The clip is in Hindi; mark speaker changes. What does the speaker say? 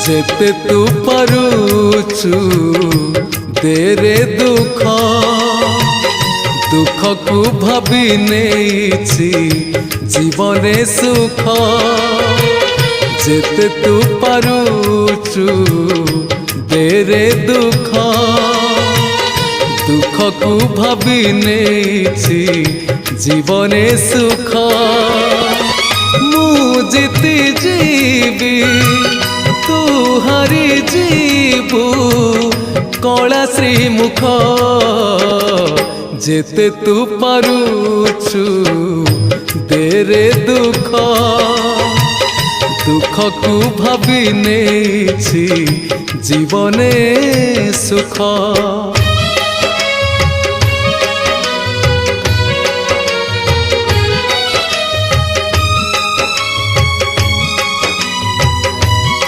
Speaker 1: जेते तू पारुचु तेरे दुख दुख को भाभी नेछि जीवने सुख जेते तू पारुचु तेरे दुख दुख को भाभी नेछि जीवने सुख मु जीती जीवी तू हारी जीवु कला श्रीमुख जेते तू पारुचु तेरे दुख दुख को भाभी नेछि जीवने सुख।